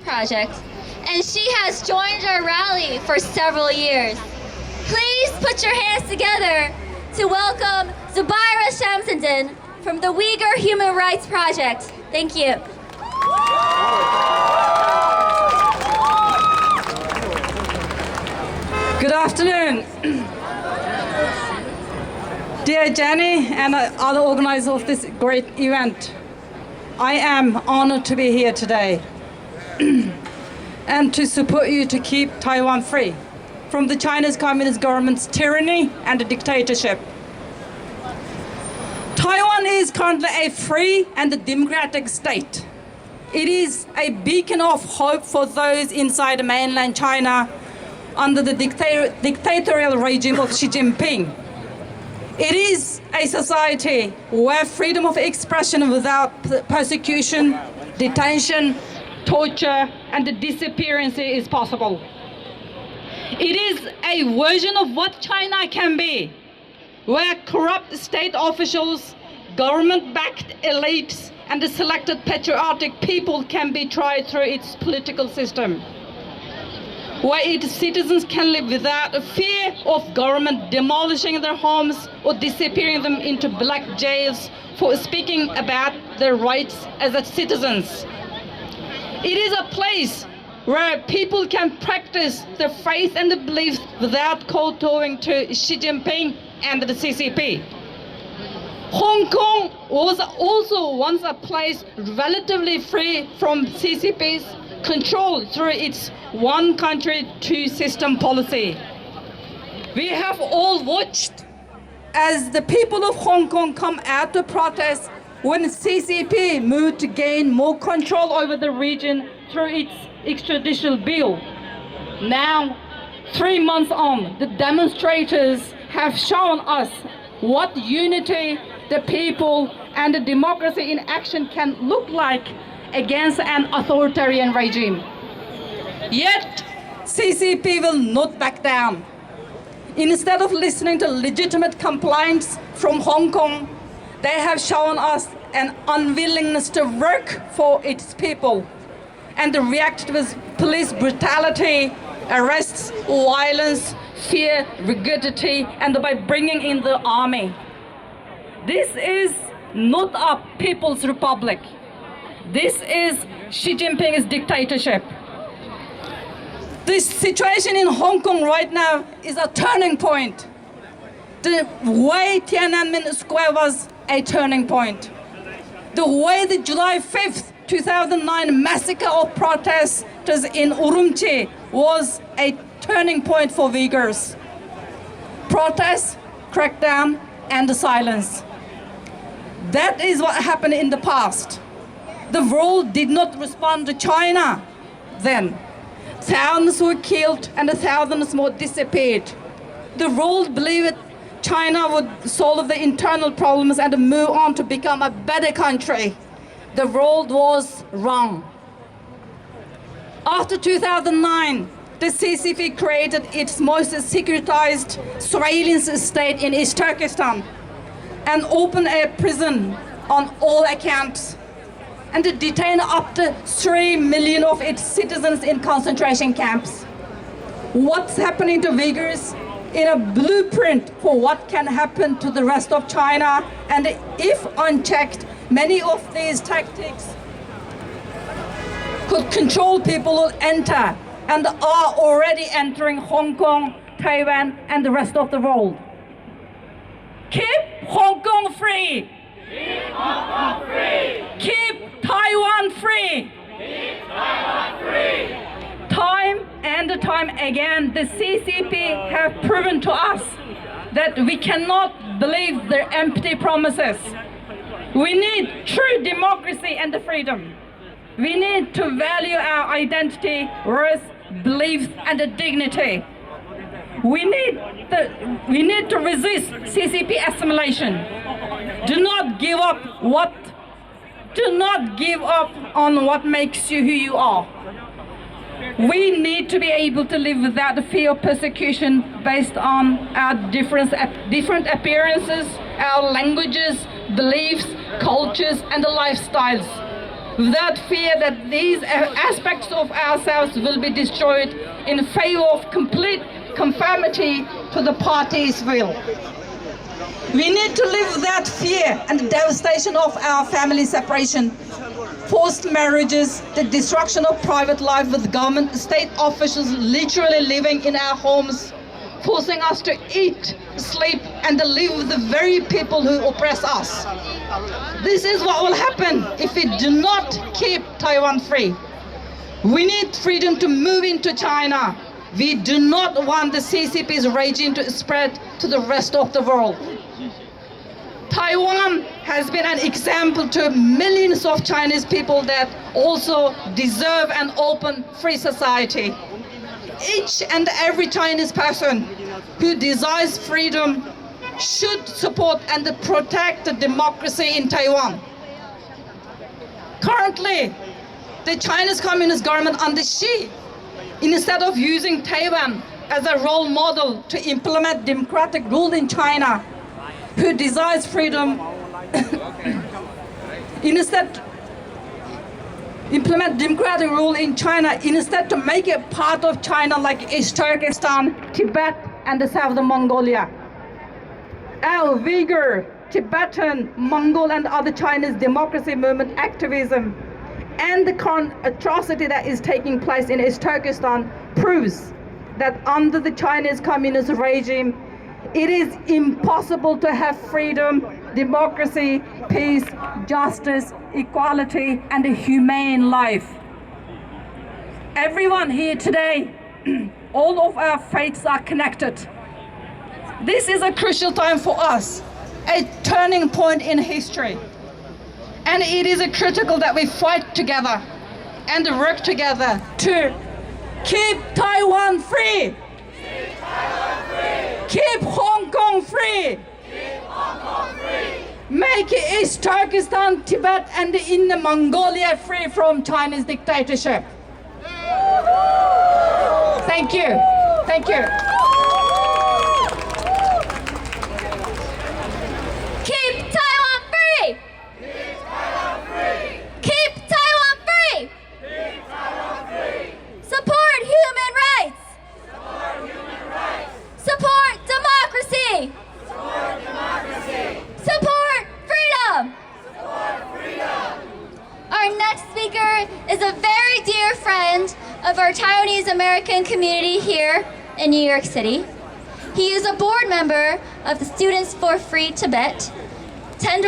Project, and she has joined our rally for several years. Please put your hands together to welcome Zubaira Shamsuddin from the Uyghur Human Rights Project. Thank you. Good afternoon. Dear Jenny and other organizers of this great event, I am honored to be here today and to support you to keep Taiwan free from the Chinese Communist government's tyranny and dictatorship. Taiwan is currently a free and democratic state. It is a beacon of hope for those inside mainland China under the dictatorial regime of Xi Jinping. It is a society where freedom of expression without persecution, detention, torture, and disappearance is possible. It is a version of what China can be, where corrupt state officials, government-backed elites, and the selected patriotic people can be tried through its political system, where its citizens can live without a fear of government demolishing their homes or disappearing them into black jails for speaking about their rights as citizens. It is a place where people can practice their faith and beliefs without kowtowing to Xi Jinping and the CCP. Hong Kong was also once a place relatively free from CCP's control through its one country, two system policy. We have all watched as the people of Hong Kong come out to protest when CCP moved to gain more control over the region through its extradition bill. Now, 3 months on, the demonstrators have shown us what unity, the people, and the democracy in action can look like against an authoritarian regime. Yet, CCP will not back down. Instead of listening to legitimate complaints from Hong Kong, they have shown us an unwillingness to work for its people and to react with police brutality, arrests, violence, fear, rigidity, and by bringing in the army. This is not a people's republic. This is Xi Jinping's dictatorship. This situation in Hong Kong right now is a turning point. The way Tiananmen Square was a turning point. The way the July 5th, 2009 massacre of protesters in Urumqi was a turning point for Uyghurs. Protests, crackdown, and silence. That is what happened in the past. The world did not respond to China then. Thousands were killed and thousands more disappeared. The world believed China would solve the internal problems and move on to become a better country. The world was wrong. After 2009, the CCP created its most securitized surveillance state in East Turkestan and opened a prison on all accounts and detained up to 3 million of its citizens in concentration camps. What's happening to Uyghurs is a blueprint for what can happen to the rest of China, and if unchecked, many of these tactics could control people who enter and are already entering Hong Kong, Taiwan, and the rest of the world. Keep Hong Kong free! Keep Hong Kong free! Keep Taiwan free! Keep Taiwan free! Time and time again, the CCP have proven to us that we cannot believe their empty promises. We need true democracy and freedom. We need to value our identity, worth, beliefs, and dignity. We need to resist CCP assimilation. Do not give up on what makes you who you are. We need to be able to live without the fear of persecution based on our different appearances, our languages, beliefs, cultures, and lifestyles. without fear that these aspects of ourselves will be destroyed in favor of complete conformity to the party's will. We need to live without fear and the devastation of our family separation, forced marriages, the destruction of private life with government, state officials literally living in our homes, forcing us to eat, sleep, and live with the very people who oppress us. This is what will happen if we do not keep Taiwan free. We need freedom to move into China. We do not want the CCP's regime to spread to the rest of the world. Taiwan has been an example to millions of Chinese people that also deserve an open, free society. Each and every Chinese person who desires freedom should support and protect the democracy in Taiwan. Currently, the Chinese Communist government under Xi, instead of using Taiwan as a role model to implement democratic rule in China, who desires freedom, instead implement democratic rule in China, instead to make it part of China like East Turkestan, Tibet, and the Southern Mongolia. Our Uyghur, Tibetan, Mongol, and other Chinese democracy movement activism and the current atrocity that is taking place in East Turkestan proves that under the Chinese Communist regime, it is impossible to have freedom, democracy, peace, justice, equality, and a humane life. Everyone here today, all of our faiths are connected. This is a crucial time for us, a turning point in history. And it is critical that we fight together and work together to keep Taiwan free. Keep Hong Kong free. Make East Turkestan, Tibet, and Inner Mongolia free from Chinese dictatorship. Thank you. Thank you. Keep Taiwan free! Keep Taiwan free! Support human rights! Support democracy! Support freedom! Our next speaker is a very dear friend of our Taiwanese American community here in New York City. He is a board member of the Students for Free Tibet, tender